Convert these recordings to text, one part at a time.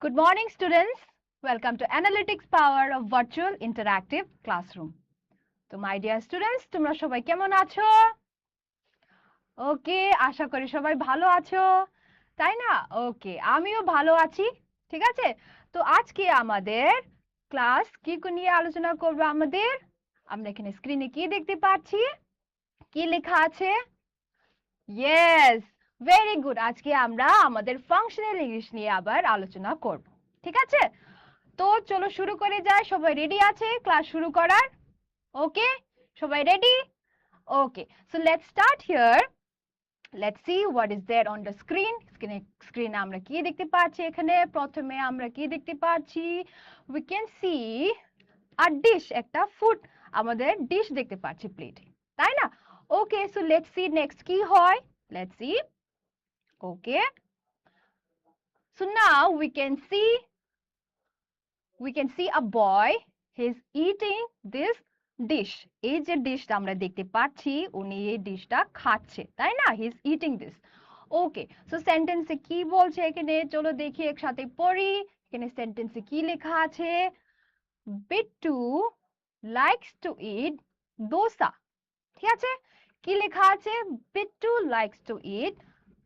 Good morning, students. Welcome to Analytics Power of Virtual Interactive Classroom. তো my dear students, তোমরা সবাই কেমন আছো? ওকে, আশা করি সবাই ভালো আছো। তাই না? ওকে, আমিও ভালো আছি। ঠিক আছে? তো আজকে আমাদের ক্লাস কি নিয়ে আলোচনা করব আমাদের? আমরা এখানে স্ক্রিনে কি দেখতে পাচ্ছি? কি লেখা আছে? Yes, very good. আজকে আমরা আমাদের ফাংশনাল ইংলিশ নিয়ে আবার আলোচনা করব। ঠিক আছে? তো চলো শুরু করে যাই। সবাই রেডি আছে ক্লাস শুরু করার? ওকে, সবাই ready? Okay, so let's start here. Let's see what is there on the screen. স্ক্রিনে আমরা কি দেখতে পাচ্ছি? এখানে প্রথমে আমরা কি দেখতে পাচ্ছি? We can C a dish, একটা ফুড, আমাদের ডিশ দেখতে পাচ্ছি প্লেটে, তাই না? ওকে, সো লেটস সি নেক্সট কি হয়। Let's see. Okay, so now we can see a boy. He's eating this dish. এই যে ডিশটা আমরা দেখতে পাচ্ছি, উনি এই ডিশটা খাচ্ছে, তাই না? He's eating this. Okay, so সেন্টেন্সে কি বলছে এখানে? চলো দেখি একসাথে পড়ি। এখানে সেন্টেন্সে কি লেখা আছে? Bittu likes to eat dosa. ঠিক আছে? কি লেখা আছে? Bittu likes to eat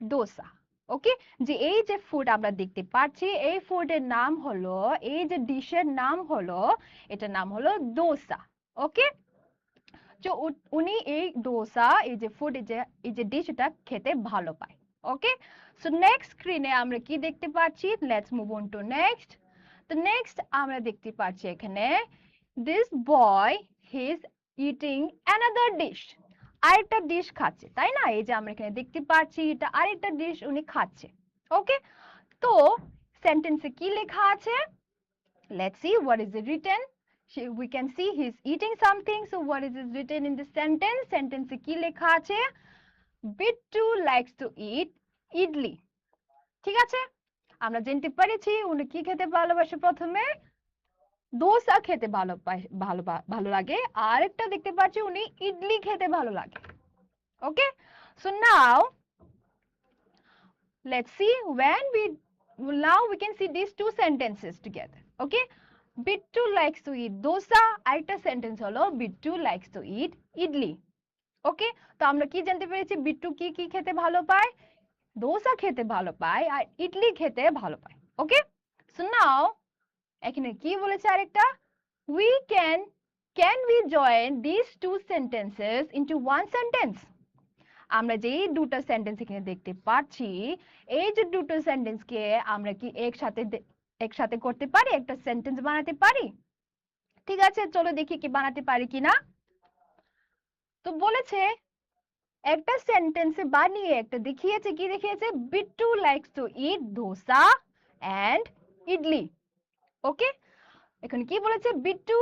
dosa. ওকে, যে এই যে ফুড আমরা দেখতে পাচ্ছি, এই ফুডের নাম হলো, এই যে ডিশের নাম হলো, এটার নাম হলো দোসা। ওকে, তো উনি এই দোসা, এই যে ফুড, এই যে ডিশ, এটা খেতে ভালো পায়। ওকে, সো নেক্সট স্ক্রিনে আমরা কি দেখতে পাচ্ছি? Let's move on to next. তো নেক্সট আমরা দেখতে পাচ্ছি এখানে this boy he is eating another dish. আরেকটা ডিশ খাচ্ছে, তাই না? এই যে আমরা এখানে দেখতে পাচ্ছি এটা আরেকটা ডিশ উনি খাচ্ছে। ওকে, তো সেন্টেন্সে কি লেখা আছে? Let's see what is it written. We can see he's eating something. So what is it written in the sentence? Sentence কি লেখা আছে? Bittu likes to eat idli. ঠিক আছে? আমরা জানতে পেরেছি উনি কি খেতে ভালোবাসে। প্রথমে দোসা খেতে ভালো লাগে, আর একটা দেখতে পাচ্ছি উনি ইডলি খেতে ভালো লাগে। Okay, so now let's see now we can see these two sentences together. Okay, bittu likes to eat dosa, আরেকটা সেন্টেন্স হলো bittu likes to eat idli. ওকে, তো আমরা কি জানতে পেরেছি? বিট্টু কি কি খেতে ভালো পায়? দোসা খেতে ভালো পায় আর ইডলি খেতে ভালো পায়। ওকে, সো নাও এখানে কি বলেছে আরেকটা? we can we join these two sentences into one sentence? আমরা যে এই দুটো সেন্টেন্স এখানে দেখতে পাচ্ছি, এই যে দুটো সেন্টেন্সকে আমরা কি একসাথে করতে পারি, একটা সেন্টেন্স বানাতে পারি? ঠিক আছে, চলো দেখি কি বানাতে পারি কিনা। তো বলেছে একটা সেন্টেন্সে বানিয়ে একটা দেখিয়েছে। কি দেখিয়েছে? Bittu likes to eat dosa and idli. Okay, এখন কি বলেছে? বিট্টু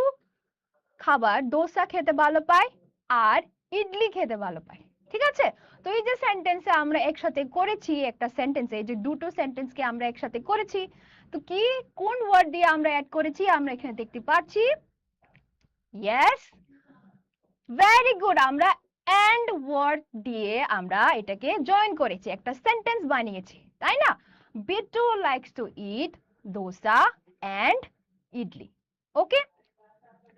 খাবার দোসা খেতে ভালো পায় আর ইডলি খেতে ভালো পায়। ঠিক আছে, তো এই যে সেন্টেন্সে আমরা একসাথে করেছি, একটা সেন্টেন্সে এই যে দুটো সেন্টেন্সকে আমরা একসাথে করেছি, তো কি কোন ওয়ার্ড দিয়ে আমরা অ্যাড করেছি আমরা এখানে দেখতে পাচ্ছি। ইয়েস, ভেরি গুড, আমরা এন্ড ওয়ার্ড দিয়ে আমরা এটাকে জয়েন করেছি, একটা সেন্টেন্স বানিয়েছি, তাই না? Bittu likes to eat dosa and idli. Okay,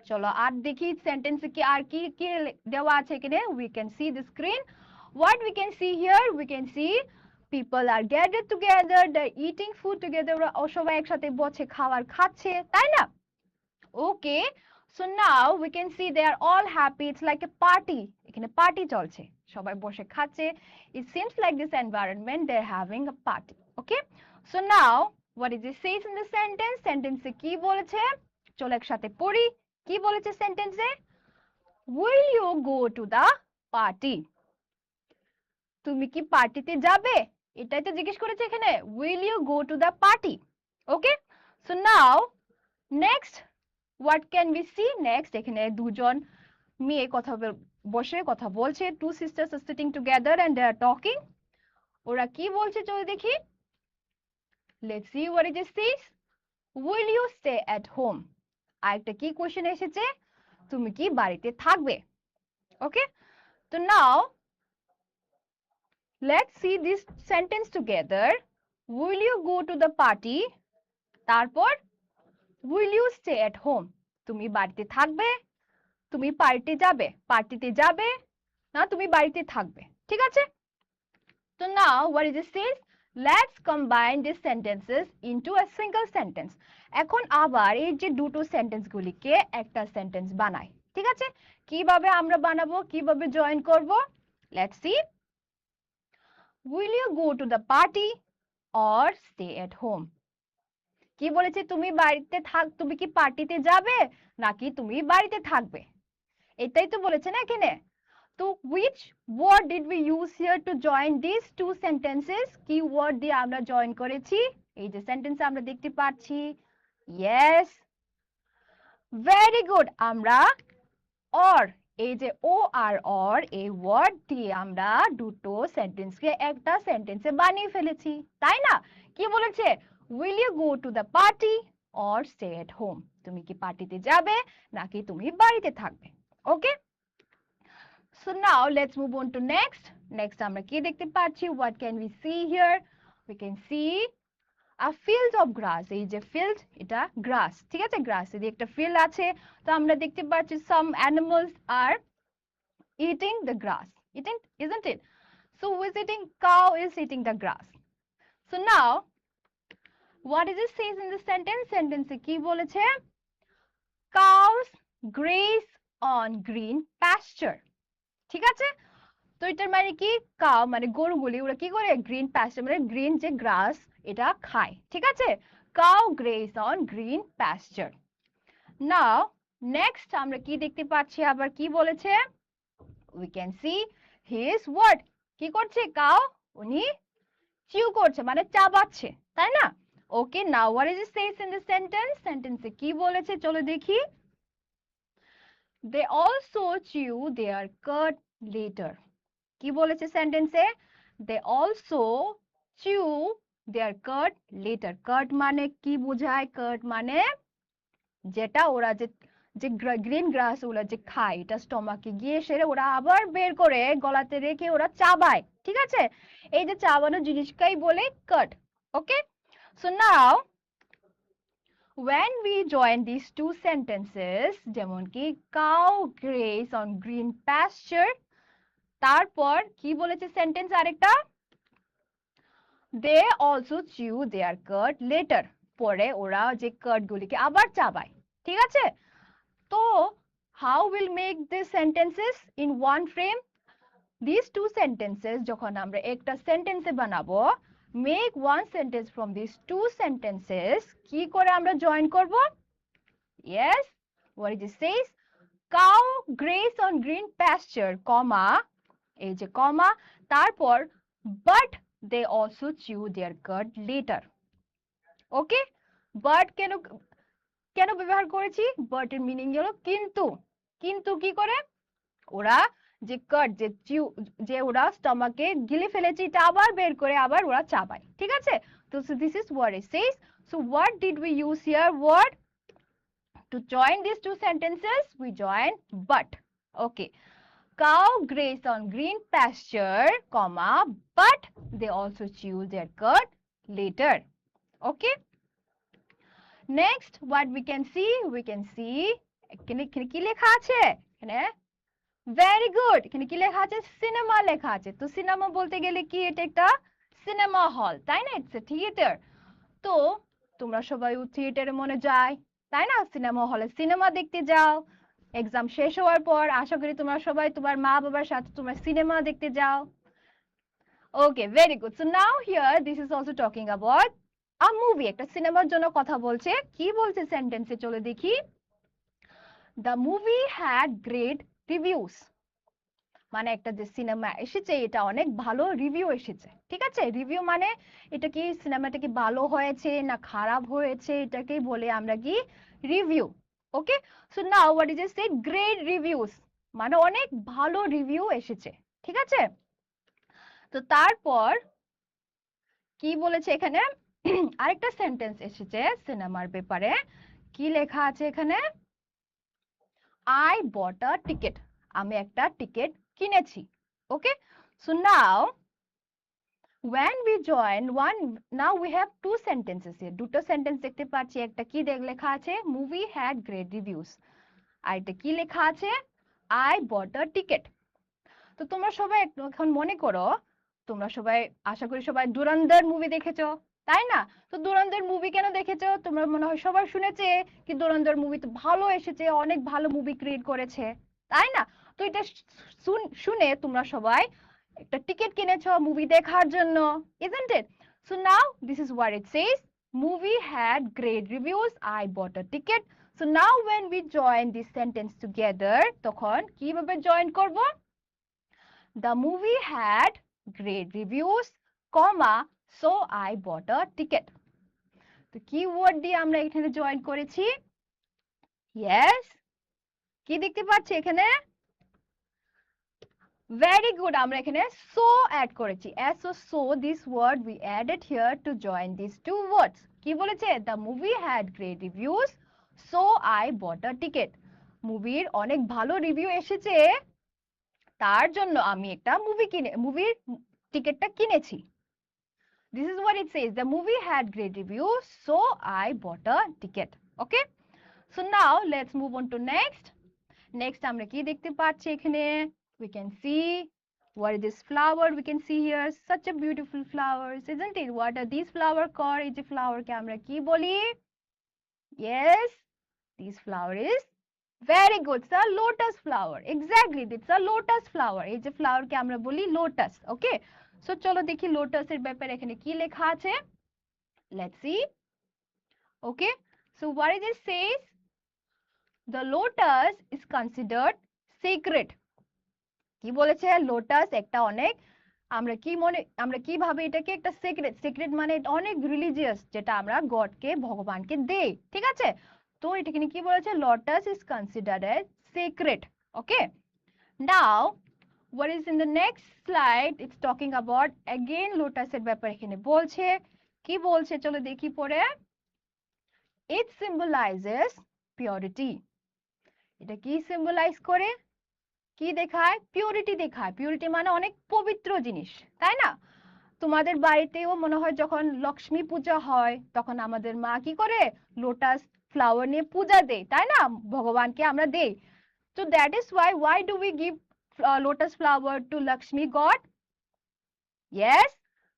চলো আর দেখি সেন্টেন্সে কি আর কি কি দেওয়া আছে এখানে। we can see the screen. What we can see here? We can see people are gathered together, they're eating food together. ও সবাই একসাথে বসে খাবার খাচ্ছে, তাই না? Okay, so now we can see they are all happy. It's like a party. এখানে party চলছে, সবাই বসে খাচ্ছে। It seems like this environment they're having a party. Okay, so now what is it says in the sentence? Sentence এ কি বলেছে? চলো একসাথে পড়ি। কি বলেছে সেন্টেন্সে? will you go to the party? তুমি কি পার্টিতে যাবে? এটাই তো জিজ্ঞেস করেছে এখানে, will you go to the party? Okay, so now next what can we see next? এখানে দুজন মেয়ে বসে কথা বলছে। two sisters are sitting together and they are talking. ওরা কি বলছে চলো দেখি। let's see what it says. will you stay at home? আরেকটা কি কোশ্চেন এসেছে? তুমি কি বাড়িতে থাকবে? ওকে, তো নাও let's see this sentence together. Will you go to the party? তারপর will you stay at home? তুমি বাড়িতে থাকবে, তুমি পার্টিতে যাবে না তুমি বাড়িতে থাকবে, ঠিক আছে? So now what is it says? Let's combine these sentences into a single sentence. এখন আবার এই যে দুটো সেন্টেন্স গুলিকে একটা সেন্টেন্স বানাই, ঠিক আছে? কিভাবে আমরা বানাবো, কিভাবে জয়েন করব? Let's see. Will you go to the party or stay at home? কি বলেছে, তুমি কি পার্টিতে যাবে নাকি তুমি বাড়িতে থাকবে, এটাই তো বলেছে না এখানে। তো which word did we use here to join these two sentences? কি ওয়ার্ড দিয়ে আমরা জয়েন করেছি? এই যে সেন্টেন্সে আমরা দেখতে পাচ্ছি, yes, very good, আমরা or, এই যে or এই ওয়ার্ড দিয়ে আমরা দুটো সেন্টেন্সকে একটা সেন্টেন্সে বানিয়ে ফেলেছি, তাই না? কি বলেছে, will you go to the party or stay at home? তুমি কি পার্টিতে যাবে নাকি তুমি বাড়িতে থাকবে, ওকে? So now let's move on to next আমরা কি দেখতে পাচ্ছি, what can we see here? We can see a field of grass. এই যে field, এটা grass, ঠিক আছে? grass এর একটা field আছে, তো আমরা দেখতে পাচ্ছি some animals are eating the grass, isn't it? So who is eating? Cow is eating the grass. So now what does it says in the sentence এ কি বলেছে, cows graze on green pasture, ঠিক আছে? তো এটার মানে কি, cow মানে গরুগুলি ওরা কি করে, গ্রিন প্যাস্টার মানে গ্রিন যে গ্রাস এটা খায়, ঠিক আছে? Cow graze on green pasture. Now next আমরা কি দেখতে পাচ্ছি, আবার কি বলেছে, we can see his what, কি করছে কাউ, উনি চিউ করছে মানে চাবাচ্ছে, তাই না? Okay, now what is it says in the সেন্টেন্সে কি বলেছে চলো দেখি, দে also chew their cut letter. কি বলেছে সেন্টেন্সে, দে also chew their cut letter. কাট মানে কি বোঝায়, কাট মানে যেটা ওরা যে গ্রিন গ্রাস ওরা যে খায়, এটা স্টমাকে গিয়ে সেরে ওরা আবার বের করে গলাতে রেখে ওরা চাবায়, ঠিক আছে? এই যে চাবানো জিনিসটাই বলে cud, okay? So now when we join these two sentences, যেমন কি cow graze on green pasture, তারপর কি বলেছে সেন্টেন্স আরেকটা, they also chew their cud later, পরে ওরা যে কার্ড গুলিকে আবার চাবায়, ঠিক আছে? তো how will make these sentences in one frame? These two sentences যখন আমরা একটা সেন্টেন্সে বানাবো, make one sentence from these two sentences, কি করে আমরা জয়েন করব? Yes, what it says, cow graze on green pasture, comma, এই যে কমা, তারপর but they also chew their cud later. Okay, but কেন ব্যবহার করেছি, but এর মিনিং হলো কিন্তু। কিন্তু কি করে, ওরা যে কাট যে ওরা স্টমাকে গিলে ফেলেছে এটা আবার বের করে আবার ওরা চাবায়, ঠিক আছে? তো this is what it says. So what did we use here, word to join these two sentences? We join but. Okay, cow graze on green pasture, comma, but they also chew their cud later. Okay, next what we can see, এখানে কি লেখা আছে, এখানে very good, এখানে কি লেখা আছে, cinema লেখা আছে। তো সিনেমা বলতে গেলে কি, এটা একটা সিনেমা হল, তাই না? It's a theatre. তো তোমরা সবাই থিয়েটারে মনে যায়, তাই না? সিনেমা হলে সিনেমা দেখতে যাও, এক্সাম শেষ হওয়ার পর আশা করি তোমরা সবাই তোমার মা বাবার সাথে তোমরা সিনেমা দেখতে যাও। Okay, very good. So now here this is also talking about a movie, একটা সিনেমার জন্য কথা বলছে। কি বলছে সেন্টেন্সে চলো দেখি, the movie had great reviews, মানে একটা যে সিনেমা এসেছে এটা অনেক ভালো রিভিউ এসেছে, ঠিক আছে? রিভিউ মানে এটা কি সিনেমাটা কি ভালো হয়েছে না খারাপ হয়েছে, এটাকেই বলে আমরা কি review. Okay, so now what is it say, great reviews মানে অনেক ভালো রিভিউ এসেছে, ঠিক আছে? তো তারপর কি বলেছে এখানে, আরেকটা সেন্টেন্স এসেছে সিনেমার ব্যাপারে, কি লেখা আছে এখানে, আই বট আ টিকেট, আমি একটা টিকেট কিনেছি। Okay, so now when we join one, now we have two sentences here, দুটো সেন্টেন্স দেখতে পাচ্ছি, একটা কি লেখা আছে মুভি হ্যাড গ্রেট রিভিউস, আর এটা কি লেখা আছে আই বট আ টিকেট। তো তোমরা সবাই এখন মনে করো, তোমরা সবাই আশা করি সবাই দুরন্দর মুভি দেখেছো, তাই না? তো দুরন্দর মুভি কেন দেখেছো? তোমরা মনে হয় সবাই শুনেছে কি দুরন্দর মুভি তো ভালো এসেছে, অনেক ভালো মুভি ক্রিয়েট করেছে, তাই না? তো এটা শুনে তোমরা সবাই একটা টিকিট কিনেছো মুভি দেখার জন্য, isn't it? So now this is what it says, movie had great reviews, I bought a ticket. So now when we join this sentence together, তখন কিভাবে জয়েন করব? The movie had great reviews, comma, so I bought a ticket. তো কি word দিয়ে আমরা এখানে join করেছি? Yes, কি দেখতে পাচ্ছি এখানে? Very good, আমরা এখানে so add করেছি, so this word we added here to join these two words. কি বলেছে? The movie had great reviews, so I bought a ticket. মুভির অনেক ভালো রিভিউ এসেছে, তার জন্য আমি একটা মুভির টিকেটটা কিনেছি। This is what it says, the movie had great reviews, so I bought a ticket. Okay, so now let's move on to next আমরা কি দেখতে পাচ্ছি এখানে? We can see what is this flower, we can see here such a beautiful flowers, isn't it? What are these flower called? এই যে flower কে আমরা কি বলি? Yes, this flower is very good, sir, lotus flower. Exactly, it's a lotus flower. এই যে flower কে আমরা বলি lotus. Okay, so চলো দেখি lotus এর ব্যাপারে এখানে কি লেখা আছে। Let's see. Okay, so what is it says? The lotus is considered sacred. কি বলেছে? লোটাস একটা অনেক, আমরা কি ভাবে এটাকে একটা সিক্রেট মানে অনেক রিলিজিয়াস, যেটা আমরা গডকে ভগবানকে দেই, ঠিক আছে? তো এটাকে কি বলেছে? Lotus is considered age secret. Okay, now what is in the next slide, it's talking about again লোটাসের ব্যাপারে এখানে বলছে। কি বলছে চলো দেখি পড়ে। it symbolizes purity. এটা কি সিম্বলাইজ করে? কি দেখায়? পিউরিটি দেখায়। পিউরিটি মানে অনেক পবিত্র জিনিস, তাই না? তোমাদের বাড়িতেও মনে হয় যখন লক্ষ্মী পূজা হয় তখন আমাদের মা কি করে? লোটাস ফ্লাওয়ার নিয়ে পূজা দেয়, তাই না? ভগবানকে আমরা দেই। তো that is why do we give lotus flower to Lakshmi god? Yes,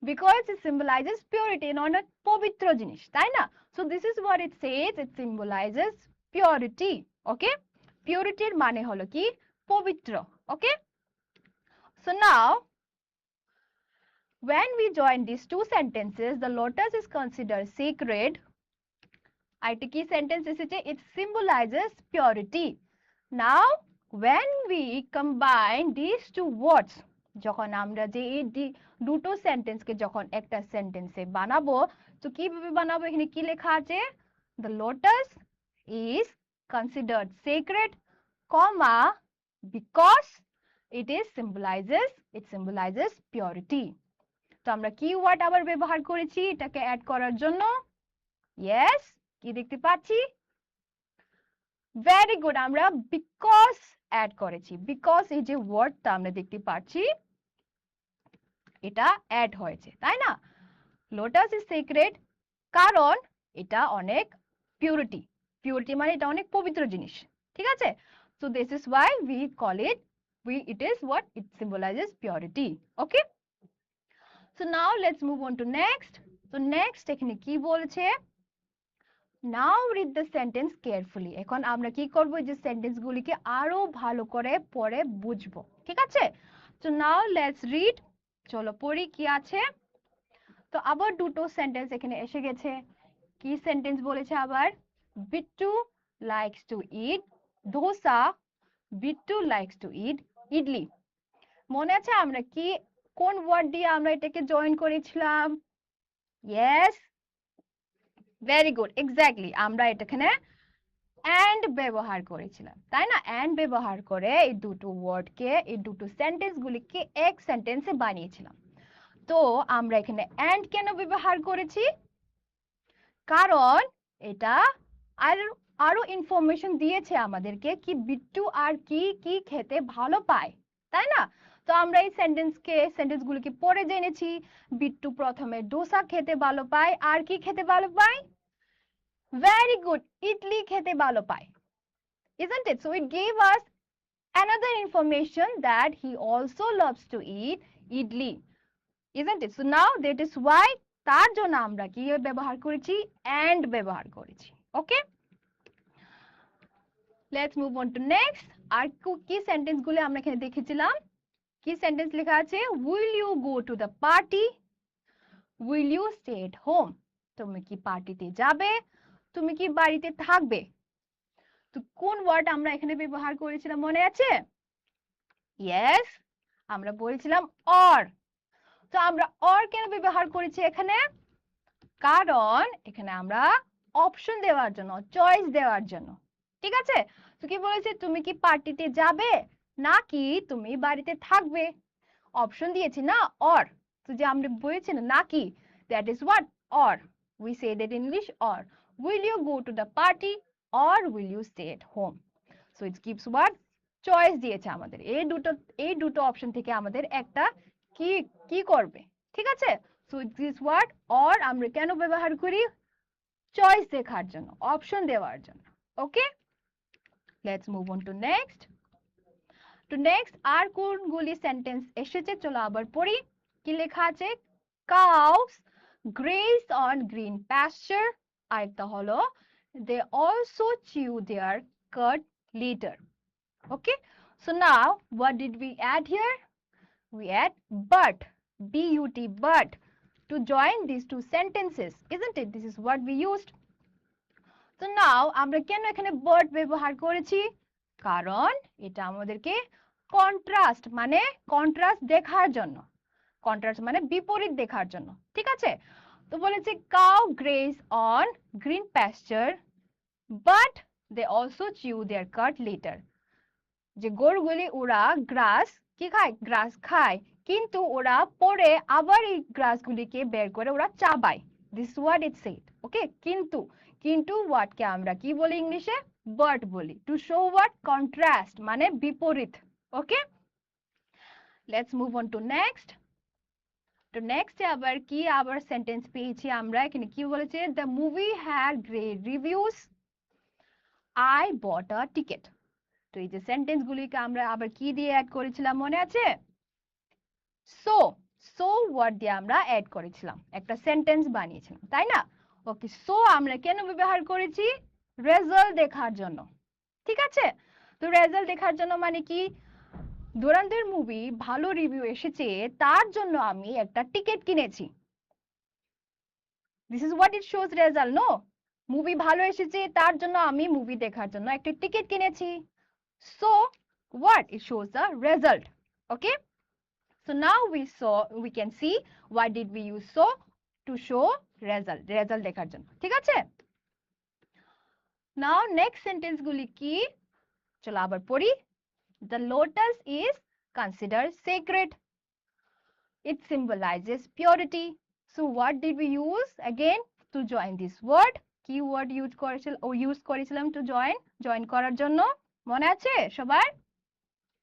because it symbolizes purity, অনেক পবিত্র জিনিস, তাই না? So this is what it says, it symbolizes purity. Okay, পিউরিটির মানে হলো কি? পবিত্র। Okay, so now when we join these two sentences, the lotus is considered sacred. আরেকটা কি সেন্টেন্স এসেছে? it symbolizes purity. Now when we combine these two words, যখন আমরা যে এই দুটো সেন্টেন্সকে যখন একটা সেন্টেন্সে বানাবো, তো কিভাবে বানাবো? এখানে কি লেখা আছে? the lotus is considered sacred, comma, because it symbolizes purity. তো আমরা কি ওয়ার্ড আবার ব্যবহার করেছি এটাকে অ্যাড করার জন্য? ইয়েস, কি দেখতে পাচ্ছি? ভেরি গুড, আমরা বিকজ অ্যাড করেছি। বিকজ এই যে ওয়ার্ডটা আমরা দেখতে পাচ্ছি এটা অ্যাড হয়েছে, তাই না? লোটাস ইজ সিক্রেট কারণ এটা অনেক পিউরিটি মানে এটা অনেক পবিত্র জিনিস, ঠিক আছে? So this is why we call it, it is what it symbolizes purity. Okay, so now let's move on to next. So next এখানে কি বলেছে? Now read the sentence carefully. এখন আমরা কি করব? এই যে সেন্টেন্স গুলিকে আরো ভালো করে পড়ে বুঝবো, ঠিক আছে? So now let's read. চলো পড়ি কি আছে। তো আবার দুটো সেন্টেন্স এখানে এসে গেছে। কি সেন্টেন্স বলেছে আবার? Bittu likes to eat dosa, Bittu likes to eat idli. মনে আছে আমরা কি কোন ওয়ার্ড দিয়ে আমরা এটাকে জয়েন করেছিলাম? ইয়েস, ভেরি গুড, এক্স্যাক্টলি, আমরা এখানে and ব্যবহার করেছিলাম, তাই না? and ব্যবহার করে এই দুটো ওয়ার্ডকে, এই দুটো সেন্টেন্স গুলিকে এক সেন্টেন্সে বানিয়েছিলাম। তো আমরা এখানে and কেন ব্যবহার করেছি? কারণ এটা আরো ইনফরমেশন দিয়েছে আমাদেরকে কি বিট্টু আর কি কি খেতে ভালো পায়, তাই না? তো আমরা এই সেন্টেন্সগুলোকে পড়ে জেনেছি। বিট্টু প্রথমে ডোসা খেতে ভালো পায়, আর কি খেতে ভালো পায়? ভেরি গুড, ইডলি খেতে ভালো পায়, isn't it? So it gave us another information that he also loves to eat idli, isn't it? So now that is why তার জন্য আমরা কি ব্যবহার করেছি? and ব্যবহার করেছি। Okay, let's move on to next. আর কি সেন্টেন্স গুলো আমরা এখানে দেখেছিলাম? কি সেন্টেন্স লেখা আছে? Will you go to the party, will you stay at home? তুমি কি পার্টিতে যাবে, তুমি কি বাড়িতে থাকবে? তো কোন ওয়ার্ড আমরা এখানে ব্যবহার করেছিলাম মনে আছে? ইয়েস, আমরা বলছিলাম অর। তো আমরা অর কেন ব্যবহার করেছি এখানে? কারণ এখানে আমরা অপশন দেওয়ার জন্য, চয়েস দেওয়ার জন্য, ঠিক আছে? তো কি বলেছে? তুমি কি পার্টিতে যাবে নাকি তুমি বাড়িতে থাকবে? অপশন দিয়েছি না, অর। তো যে আমরা বলেছি না নাকি, that is what? Or. We say that in English or. Will you go to the party or will you stay at home? So it gives what? Choice দিয়েছে আমাদের। এই দুটো অপশন থেকে আমাদের একটা কি কি করবে, ঠিক আছে? So it is what? Or আমরা কেন ব্যবহার করি? চয়েস দেখার জন্য, অপশন দেওয়ার জন্য। Okay, let's move on to next. তো নেক্সট আর কোনগুলি সেন্টেন্স এসেছে চলো আবার পড়ি। কি লেখা আছে? cows graze on green pasture, আর একটা হলো they also chew their cud litter. Okay, so now what did we add here? We add but, but, but to join these two sentences, isn't it? This is what we used. So now আমরা কেন এখানে but ব্যবহার করেছি? কারণ এটা আমাদেরকে contrast মানে contrast দেখার জন্য, কন্ট্রাস্ট মানে বিপরীত দেখার জন্য, ঠিক আছে? তো বলেছে cow graze on green pasture but they also chew their cud later. যে গরুগুলি ওরা গ্রাস কি খায়? গ্রাস খায়, কিন্তু ওরা পরে আবার এই গ্রাসগুলিকে বের করে ওরা চাবায়। This what it said. Okay, কিন্তু কিন্তু ওয়াটকে আমরা কি বলি ইংলিশে? বাট বলি। To show watt? কন্ট্রাস্ট মানে বিপরীত। Okay, let's move on to next. তো নেক্সট আবার কি আবার সেন্টেন্স পেয়েছি আমরা এখানে? কি বলেছে? The movie had great reviews, I bought a ticket. তো এই যে সেন্টেন্স গুলিকে আমরা আবার কি দিয়ে অ্যাড করেছিলাম মনে আছে? সো, সো ওয়ার্ড দিয়ে আমরা অ্যাড করেছিলাম, একটা সেন্টেন্স বানিয়েছিলাম, তাই না? ওকে, সো আমরা কেন ব্যবহার করেছি? রেজাল্ট দেখার জন্য, ঠিক আছে? তো রেজাল্ট দেখার জন্য মানে কি? ধুরন্ধর মুভি ভালো রিভিউ এসেছে, তার জন্য আমি একটা টিকিট কিনেছি। This is what it shows result, no? Movie ভালো এসেছে তার জন্য আমি মুভি দেখার জন্য একটা টিকিট কিনেছি। So what? It shows the result. Okay, so now we can see why did we use so? To show result দেখার জন্য, ঠিক আছে? Now next sentence গুলি কি চলো আবার পড়ি। The lotus is considered sacred, it symbolizes purity. So what did we use again to join this word? কি ওয়ার্ড ইউজ করেছিলাম টু জয়েন করার জন্য? মনে আছে সবার?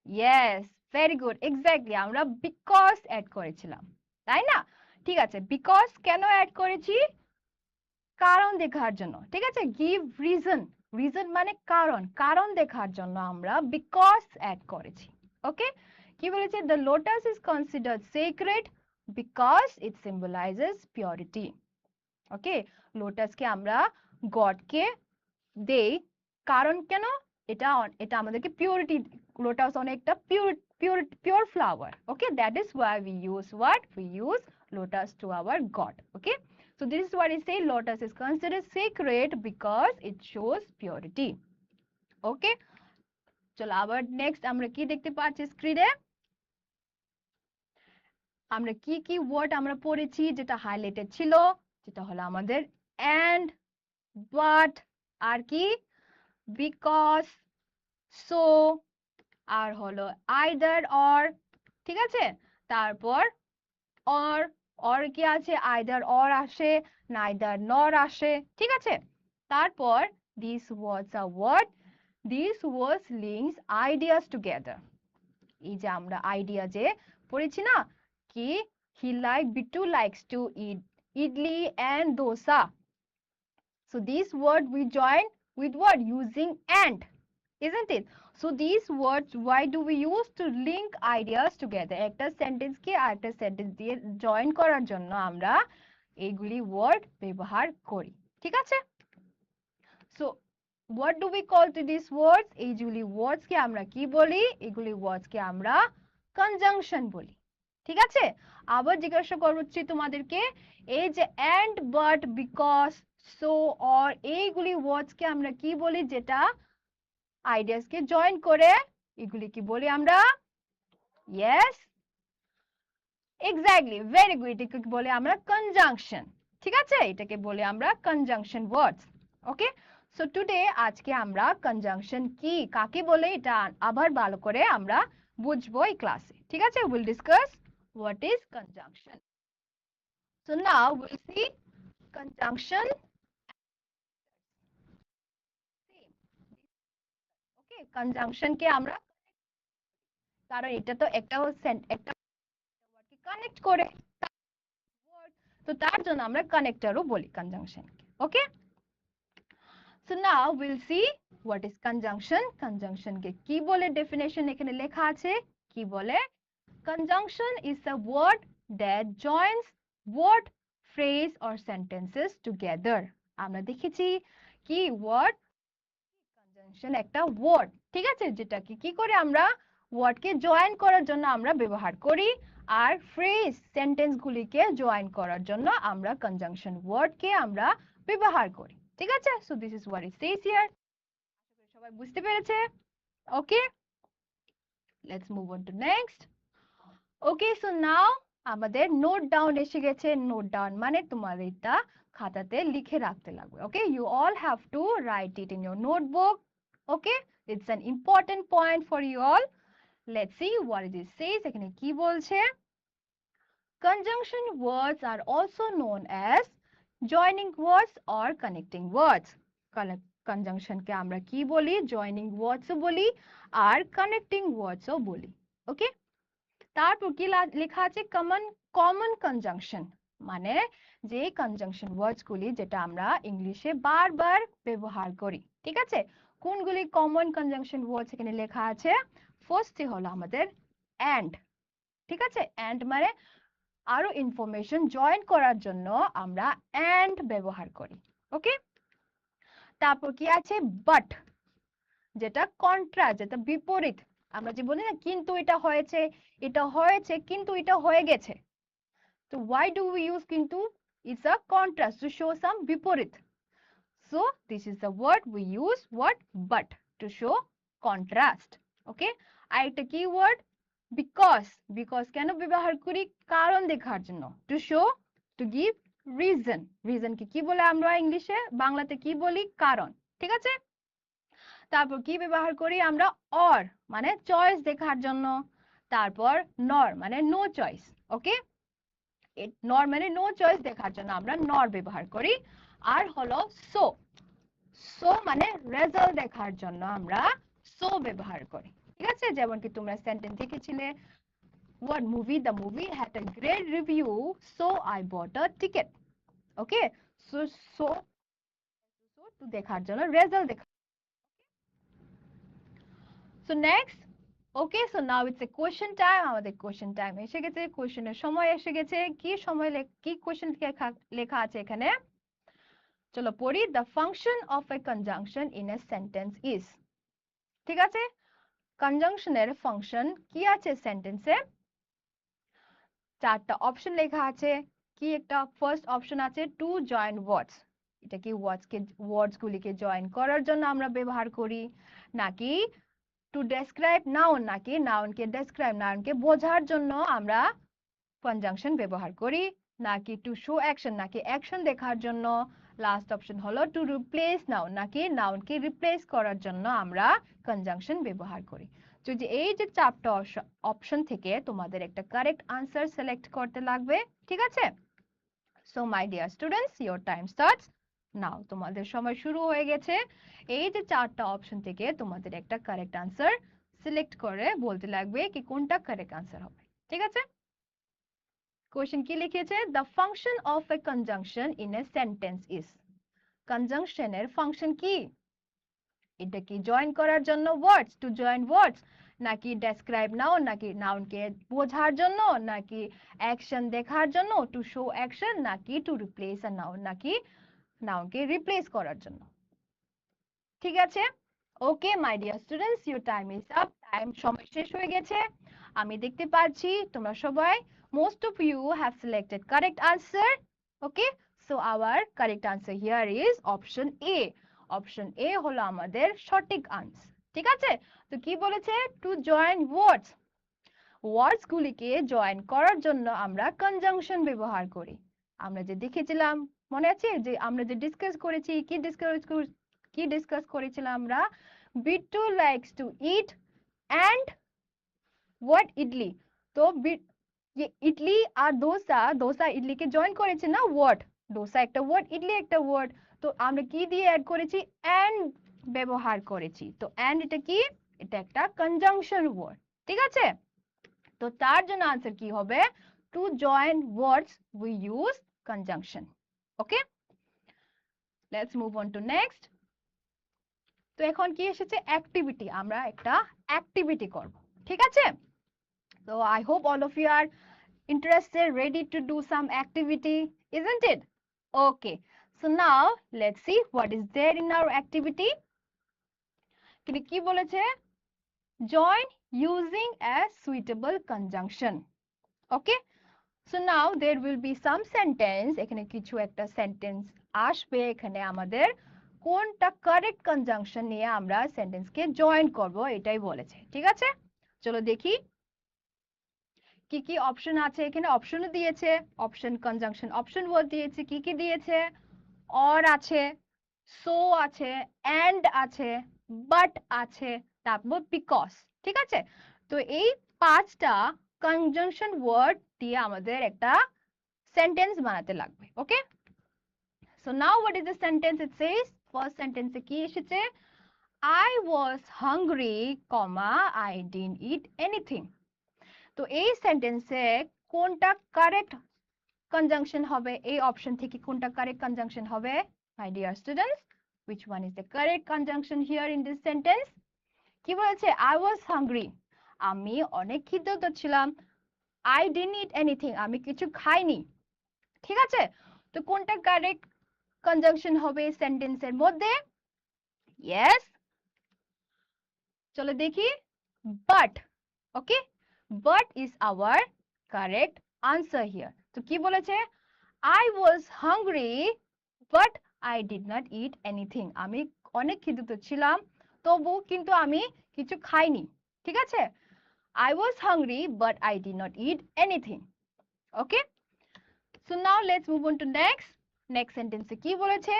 ইয়েস, ভেরি গুড, এক্স্যাক্টলি আমরা বিকজ অ্যাড করেছিলাম, তাই না? ঠিক আছে, বিকজ কেন অ্যাড করেছি? কারণ দেখার জন্য, ঠিক আছে? গিভ রিজন, রিজন মানে কারণ, কারণ দেখার জন্য আমরা বিকজ অ্যাড করেছি। ওকে, কি বলেছে? The lotus is considered sacred because it symbolises purity. Okay, লোটাসকে আমরা গডকে দেই, কারণ কেন? এটা এটা আমাদেরকে পিউরিটি, লোটাস অনেকটা pure flower. Okay, that is why we use what? We use lotus to our god. Okay, so this is what I say, lotus is considered sacred because it shows purity. Okay, চলো আবার next আমরা কি দেখতে পাচ্ছি স্ক্রিনে? আমরা কি কি ওয়ার্ড আমরা পড়েছি যেটা হাইলাইটেড ছিল? যেটা হলো আমাদের and, but, আর কি? because, so, আর হলো either or, ঠিক আছে? তারপর or কি আছে? either or আসে, neither nor আসে, ঠিক আছে? তারপর these words are what? These words links ideas together. এই যে আমরা আইডিয়া যে পড়েছি না কি he like Bittu likes to eat idli and dosa. So these words we join with what? Using and, isn't it? So these words, why do we use? To link ideas together. একটা sentence কে আরেকটা sentence দিয়ে join করার জন্য আমরা এইগুলি word ব্যবহার করি, ঠিক আছে? So what do we call to these words? এইগুলি ওয়ার্ডস কে আমরা কি বলি? এগুলি ওয়ার্ডস কে আমরা কনজাংশন বলি, ঠিক আছে? আবার জিজ্ঞাসা করছি তোমাদেরকে, এই যে and, but, because, so, or এইগুলি ওয়ার্ডস কে আমরা কি বলি যেটা আইডিয়াস কে জয়েন করে? এগুলি কি বলি আমরা? yes, exactly, very good, এটাকে বলে আমরা কনজাংশন, ঠিক আছে? এটাকে বলে আমরা কনজাংশন ওয়ার্ডস। ওকে, সো টুডে আজকে আমরা কনজাংশন কি কাকে বলে এটা আবার ভালো করে আমরা বুঝবো এই ক্লাসে, ঠিক আছে? we'll discuss what is conjunction. So now we'll see conjunction. Okay, conjunction কে আমরা, কারণ এটা তো একটা একটা ওয়ার্ডকে কানেক্ট করে, তো তার জন্য আমরা কানেক্টরও বলি কনজাংশনকে। Okay, so now will see what is conjunction. কনজাংশনকে কি বলে ডেফিনেশন এখানে লেখা আছে, কি বলে? Conjunction is a word that joins word, phrase or sentences together. আমরা দেখেছি কি ওয়ার্ড, কনজাংশন একটা ওয়ার্ড, ঠিক আছে, যেটাকে কি করে আমরা ওয়ার্ডকে জয়েন করার জন্য আমরা ব্যবহার করি, আর ফ্রেজ সেন্টেন্স গুলিকে জয়েন করার জন্য আমরা কনজাংশন ওয়ার্ডকে আমরা ব্যবহার করি, ঠিক আছে? So this is what it says here. সবাই বুঝতে পেরেছে? Okay, let's move on to next. Okay, so now আমাদের নোট ডাউন এসে গেছে। নোট ডাউন মানে তোমাদের এটা খাতাতে লিখে রাখতে লাগবে। Okay, you all have to write it in your notebook. Okay, it's an important point for you all. Let's see what it says. এখানে কি বলছে? Conjunction words are also known as joining words or connecting words. Conjunction কে আমরা কি বলি? Joining words ও বলি আর connecting words ও বলি। ওকে, তারপর কি লেখা আছে? common conjunction, মানে যে conjunction words গুলি যেটা আমরা ইংলিশে বারবার ব্যবহার করি, ঠিক আছে? কোনগুলি common conjunction words এখানে লেখা আছে? ফার্স্টে হলো আমাদের and, ঠিক আছে? and মানে আরো ইনফরমেশন জয়েন করার জন্য আমরা and ব্যবহার করি। ওকে, তারপর কি আছে? but, যেটা কন্ট্রাস্ট, যেটা বিপরীত। আমরা যে বলি না কিন্তু এটা হয়েছে কিন্তু এটা হয়ে গেছে। তো why do we use কিন্তু? It's a contrast to show some বিপরীত। So this is the word we use, what? but, to show contrast. Okay, আর একটা কি ওয়ার্ড? because কেন ব্যবহার করি? কারণ দেখার জন্য, to show, to give reason. reason কে কি বলে আমরা ইংলিশে? বাংলাতে কি বলি? কারণ, ঠিক আছে? তারপর কি ব্যবহার করি আমরা? or, মানে চয়েস দেখার জন্য। তারপর nor, মানে নো চয়েস। ওকে, nor মানে নো চয়েস দেখার জন্য আমরা nor ব্যবহার করি। আর হলো so মানে রেজাল্ট দেখার জন্য আমরা so ব্যবহার করি, ঠিক আছে? যেমন কি তোমরা সেন্টেন্স দেখেছিলে, what movie? The movie had a great review, so I bought a ticket. Okay, so to দেখার জন্য রেজাল্ট দেখা। So next, okay, so now it's a question time. আমাদের question time এসে গেছে, কোশ্চেনের সময় এসে গেছে। কি সময় কি কোশ্চেন লেখা আছে এখানে? চলো পড়ি। The function of a conjunction in a sentence is, ঠিক আছে? কনজাংশনের ফাংশন কি আছে সেন্টেন্সে? চারটা অপশন লেখা আছে। কি একটা ফার্স্ট অপশন আছে টু জয়েন ওয়ার্ডস। এটা কি ওয়ার্ডস গুলিকে জয়েন করার জন্য আমরা ব্যবহার করি, নাকি টু ডেসক্রাইব নাউন, নাকি নাউনকে ডেসক্রাইব, নাউনকে বোঝার জন্য আমরা কনজাংশন ব্যবহার করি, নাকি টু শো অ্যাকশন, নাকি অ্যাকশন দেখার জন্য। লাস্ট অপশন হলো টু রিপ্লেস নাউন, নাকি নাউনকে রিপ্লেস করার জন্য আমরা কনজাংশন ব্যবহার করি। তো যে এই যে চারটা অপশন থেকে তোমাদের একটা কারেক্ট আনসার সিলেক্ট করতে লাগবে, ঠিক আছে? So my dear students, your time starts now. তোমাদের সময় শুরু হয়ে গেছে। এই যে চারটা অপশন থেকে তোমাদের একটা কারেক্ট আনসার সিলেক্ট করে বলতে লাগবে কি কোনটা কারেক্ট আনসার হবে ঠিক আছে কোশ্চেন কি লিখেছে the function of a conjunction in a sentence is কনজাংশনের ফাংশন কি এটা কি জয়েন করার জন্য ওয়ার্ডস টু জয়েন ওয়ার্ডস নাকি ডেসক্রাইব নাউন নাকি নাউনকে বোঝার জন্য নাকি অ্যাকশন দেখার জন্য টু শো অ্যাকশন নাকি টু রিপ্লেস আ নাউন নাকি নাউনকে রিপ্লেস করার জন্য ঠিক আছে okay my dear students your time is up time সময় শেষ হয়ে গেছে আমি দেখতে পাচ্ছি তোমরা সবাই most of you have selected correct answer okay so our correct answer here is option A option A হলো আমাদের সঠিক আনসার ঠিক আছে তো কি বলেছে টু জয়েন ওয়ার্ডস ওয়ার্ডস গুলিকে জয়েন করার জন্য আমরা কনজাংশন ব্যবহার করি আমরা যে দেখেছিলাম মনে আছে যে আমরা যে ডিসকাস করেছি কি ডিসকাস করেছিলাম আমরা Bittu likes to eat and what idli তো ইডলি আর দোসা দোসা ইডলিকে জয়েন করেছে না ওয়ার্ড দোসা একটা ওয়ার্ড ইডলি একটা ওয়ার্ড তো আমরা কি দিয়ে অ্যাড করেছি এন্ড ব্যবহার করেছি তো এন্ড এটা কি এটা একটা কনজাংশন ওয়ার্ড ঠিক আছে তো তার জন্য আনসার কি হবে to join words we use conjunction okay let's move on to next তো এখন কি এসেছে অ্যাক্টিভিটি আমরা একটা অ্যাক্টিভিটি করব ঠিক আছে so I hope all of you are interested ready to do some activity isn't it okay so now let's see what is there in our activity কিন্তু কি বলেছে join using a suitable conjunction okay so now there will be some sentence এখানে কিছু একটা sentence আসবে এখানে আমাদের কোনটা কারেক্ট কনজাংশন নিয়ে আমরা সেন্টেন্সকে জয়েন করব এটাই বলেছে ঠিক আছে চলো দেখি কি কি অপশন আছে এখানে অপশনও দিয়েছে অপশন কনজাংশন অপশন ওয়ার্ড দিয়েছে কি দিয়েছে অর আছে সো আছে এন্ড আছে বাট আছে তারপর বিকজ ঠিক আছে তো এই পাঁচটা কনজাংশন ওয়ার্ড দিয়ে আমাদের একটা সেন্টেন্স বানাতে লাগবে ওকে so now what is the sentence it says first sentence এ কি এসেছে I was hungry comma I didn't eat anything তো এই সেন্টেন্সে কোনটা কারেক্ট কনজাংশন হবে এই অপশন থেকে কোনটা কারেক্ট কনজাংশন হবে মাই dear students which one is the correct conjunction here in this sentence কি বলেছে I was hungry আমি অনেক খিদেত ছিলাম I didn't eat anything আমি কিছু খাইনি ঠিক আছে তো কোনটা কারেক্ট কনজাংশন হবে সেন্টেন্সের মধ্যে yes চলো দেখি but okay but is our correct answer here তো কি বলেছে I was hungry but I did not eat anything আমি অনেক খিদেত ছিলাম তবু কিন্তু আমি কিছু খাইনি ঠিক আছে I was hungry but I did not eat anything okay so now let's move on to next sentence এ কি বলেছে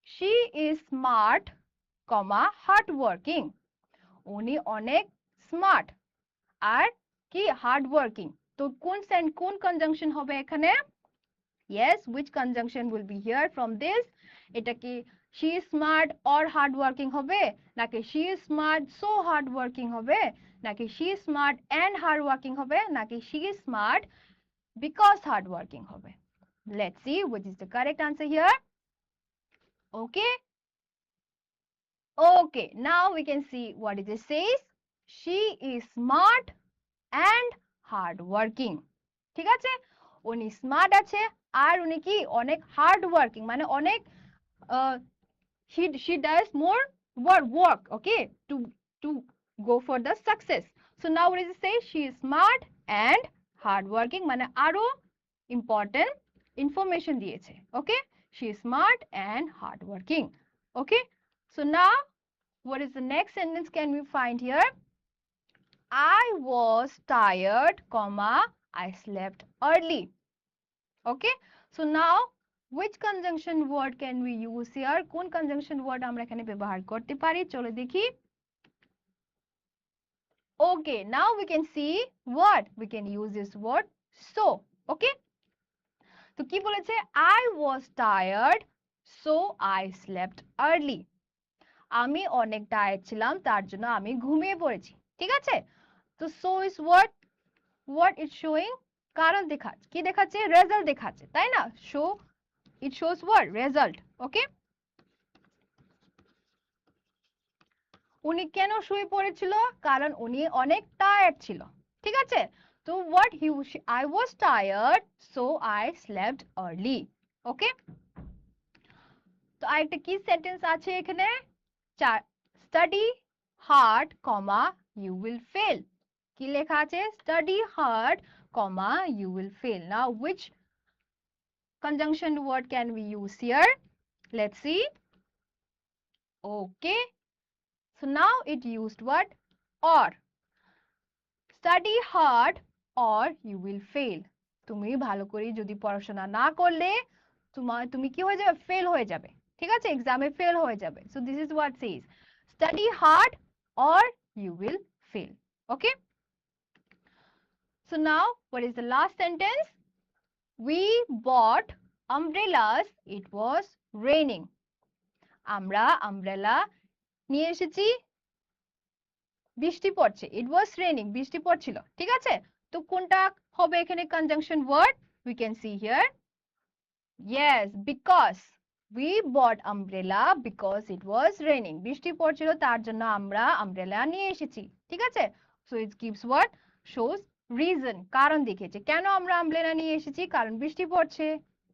she is smart comma hard working উনি অনেক স্মার্ট আর কি হার্ড ওয়ার্কিং তো কোন কনজাংশন হবে এখানে yes which conjunction will be here from this এটা কি she is smart or hard working হবে নাকি she is smart so hard working হবে নাকি she is smart and hard working হবে নাকি she is smart because hard working হবে let's see which is the correct answer here okay okay now we can see what it says she is smart and hard working ঠিক আছে উনি smart আছে আর উনি কি অনেক হার্ড ওয়ার্কিং মানে অনেক she does more work okay to go for the success so now what does it say she is smart and hard working মানে আরো important information দিয়েছে okay she is smart and hard working okay so now what is the next sentence can we find here I was tired comma I slept early okay so now which conjunction word can we use here কোন conjunction word আমরা এখানে ব্যবহার করতে পারি চলো দেখি okay now we can see what we can use this word so okay তো কি বলেছে I was tired so I slept early আমি অনেক টায়ার্ড ছিলাম তার জন্য আমি ঘুমিয়ে পড়েছি ঠিক আছে? তো so is what it's showing, কারণ দেখাচ্ছে, কি দেখাচ্ছে, রেজাল্ট দেখাচ্ছে, তাই না? it shows what, result. ওকে, উনি কেন শুয়ে পড়েছিল, কারণ উনি অনেক টায়ার্ড ছিল, ঠিক আছে? তো what I was tired so I slept early. ওকে, তো আরেকটা কি সেন্টেন্স আছে এখানে, study hard comma you will fail, কি লেখা আছে, study hard comma you will fail. Now which conjunction word can we use here? Let's see. Okay, so now it used what, or, study hard or you will fail. তুমি ভালো করে যদি পড়াশোনা না করলে তুমি কি হয়ে যাবে, ফেল হয়ে যাবে, ঠিক আছে, এক্সামে ফেল হয়ে যাবে। so this is what says, study hard or you will fail. Okay, so now what is the last sentence? We bought umbrellas, it was raining. আমরা আমব্রেলা নিয়ে এসেছি, বৃষ্টি পড়ছে, it was raining, বৃষ্টি পড়ছিল, ঠিক আছে? তো কোনটা হবে এখানে conjunction word? we can see here, yes, because we bought umbrella because it was raining, বৃষ্টি পড়ছিল তার জন্য আমরা আমব্রেলা নিয়ে এসেছি, ঠিক আছে? so it gives what, shows reason, কারণ দেখিয়েছে, কেন আমরা আমব্রেলা নিয়ে এসেছি, কারণ বৃষ্টি পড়ছে।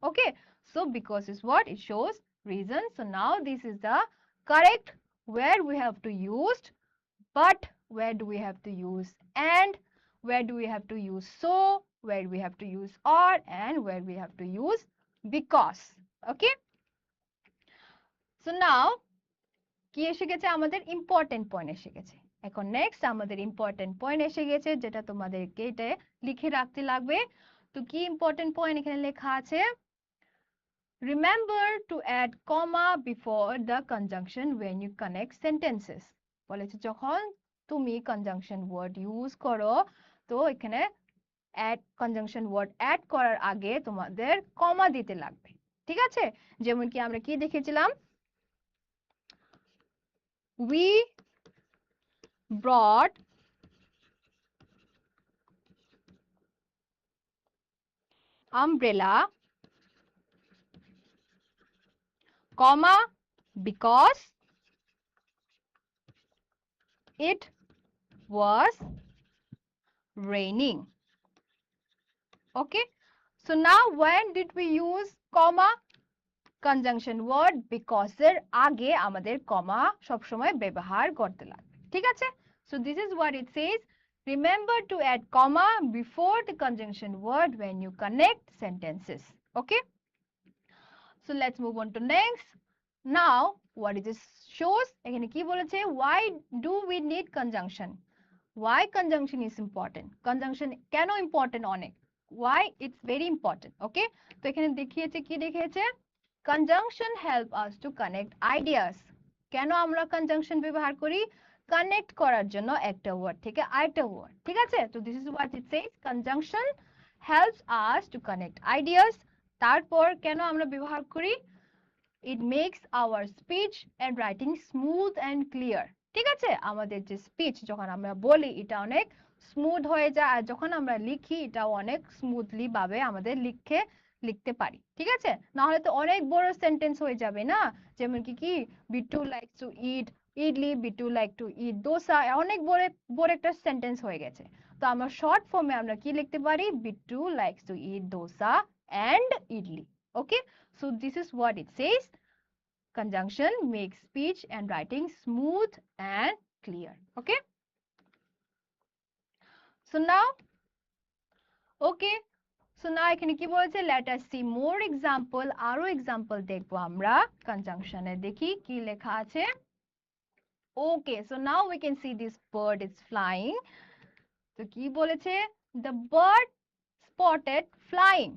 okay, so because is what, it shows reason. so now this is the correct where we have to use but, where do we have to use and, where do we have to use so, where do we have to use or, and where we have to use because. Okay, so now কি এসে গেছে, আমাদের important point এসে গেছে। এখন next আমাদের important point এসে গেছে, যেটা তোমাদেরকে এটা লিখে রাখতে লাগবে। তো কি ইম্পর্টেন্ট পয়েন্ট এখানে লেখা আছে, remember to add comma before the conjunction when you connect sentences. বলেছে যখন তুমি কনজাংশন ওয়ার্ড ইউজ করো, তো এখানে অ্যাড কনজাংশন ওয়ার্ড অ্যাড করার আগে তোমাদের কমা দিতে লাগবে, ঠিক আছে? যেমন কি আমরা কি দেখেছিলাম, we brought umbrella comma because it was raining. Okay, so now when did we use comma? Conjunction word because এর আগে আমাদের কমা সব সময় ব্যবহার করতে লাগবে, ঠিক আছে? so this is what it says, remember to add comma before the conjunction word when you connect sentences. Okay, so let's move on to next. now what is this shows, এখানে কি বলেছে, why do we need conjunction, why conjunction is important, conjunction কেন important অনেক, why it's very important. Okay, তো এখানে দেখিয়েছে, কি দেখিয়েছে, conjunction help us to connect ideas. কেন আমরা conjunction ব্যবহার করি, কানেক্ট করার জন্য একটা ওয়ার্ড থেকে আরেকটা ওয়ার্ড, ঠিক আছে? তো this is what it says, conjunction helps us to connect ideas. তারপর কেন আমরা ব্যবহার করি, it makes our speech and writing smooth and clear. ঠিক আছে, আমাদের যে স্পিচ যখন আমরা বলি এটা অনেক স্মুথ হয়ে যায়, আর যখন আমরা লিখি এটাও অনেক স্মুথলি ভাবে আমাদের লিখতে পারি, ঠিক আছে? না হলে তো অনেক বড় সেন্টেন্স হয়ে যাবে না, যেমন কি Bittu likes to eat idli, Bittu like to eat dosa, অনেক বড় বড় একটা সেন্টেন্স হয়ে গেছে। তো আমরা শর্ট ফর্মে আমরা কি লিখতে পারি, Bittu likes to eat dosa and idli. Okay, so this is what it says, conjunction makes speech and writing smooth and clear. Okay, so now okay, so now এখানে কি বলেছে, let us see more example, আরো example দেখবো আমরা কনজাংশনে, দেখি কি লেখা আছে। okay, so now we can see this bird is flying. তো কি বলেছে, the bird spotted flying,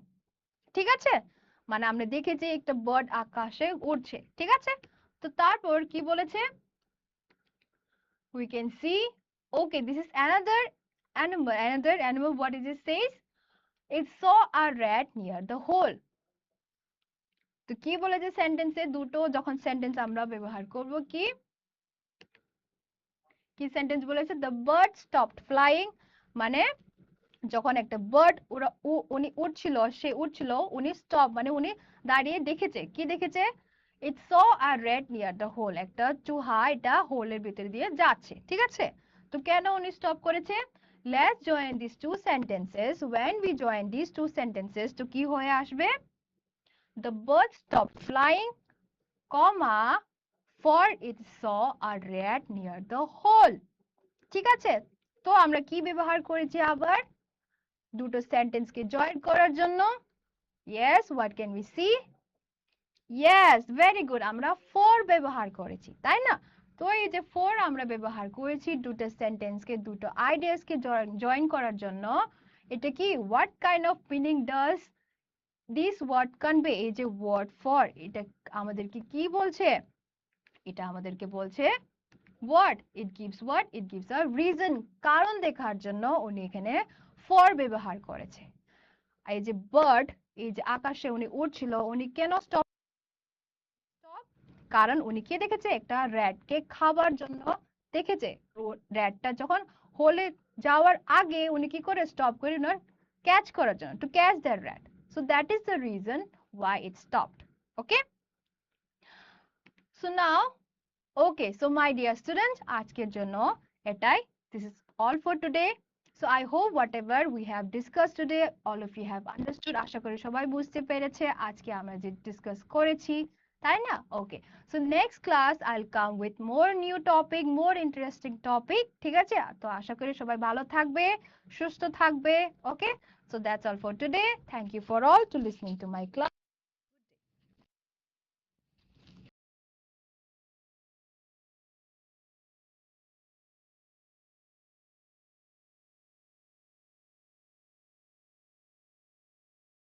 ঠিক আছে, মানে আমরা দেখেছি একটা বার্ড আকাশে উড়ছে, ঠিক আছে? তো তারপর কি বলেছে, we can see, okay, this is another animal, what is it says, it saw a rat near the hole. তো কি বলেছে সেন্টেন্সে, দুটো যখন সেন্টেন্স আমরা ব্যবহার করব, কি কি সেন্টেন্স বলেছে the bird stopped flying মানে যখন একটা বার্ড উনি উঠছিল উনি স্টপ মানে উনি দাঁড়িয়ে দেখেছে কি দেখেছে it saw a rat near the hole একটা চুহা এটা হোলের ভিতর দিয়ে যাচ্ছে ঠিক আছে তো কেন উনি স্টপ করেছে let's join these two sentences when we join these two sentences তো কি হয়ে আসবে the bird stopped flying comma for it saw a rat near the hole ঠিক আছে তো আমরা কি ব্যবহার করেছি আবার দুটো সেন্টেন্স কে জয়েন করার জন্য yes what can we see yes very good আমরা for ব্যবহার করেছি তাই না তো এই যে for আমরা ব্যবহার করেছি দুটো সেন্টেন্স কে দুটো আইডিয়াস কে জয়েন করার জন্য এটা কি what kind of meaning does this word convey এই যে word for এটা আমাদেরকে কি বলছে এটা আমাদেরকে বলছে what it gives a reason কারণ দেখার জন্য উনি এখানে for ব্যবহার করেছে এই যে বার্ড এই যে আকাশে উনি উড়ছিল উনি কেন স্টপ কারণ উনি কি দেখেছে একটা র্যাট কে খাবার জন্য দেখেছে র্যাটটা যখন হোলে যাওয়ার আগে উনি কি করে স্টপ করে ওনার ক্যাচ করার জন্য to catch the rat so that is the reason why it stopped okay so now okay so my dear students আজকের জন্য এটাই this is all for today so I hope whatever we have discussed today all of you have understood আশা করি সবাই বুঝতে পেরেছে আজকে আমরা যে ডিসকাস করেছি তাই না okay so next class I'll come with more new topic more interesting topic ঠিক আছে তো আশা করি সবাই ভালো থাকবে সুস্থ থাকবে okay so that's all for today thank you for all to listening to my class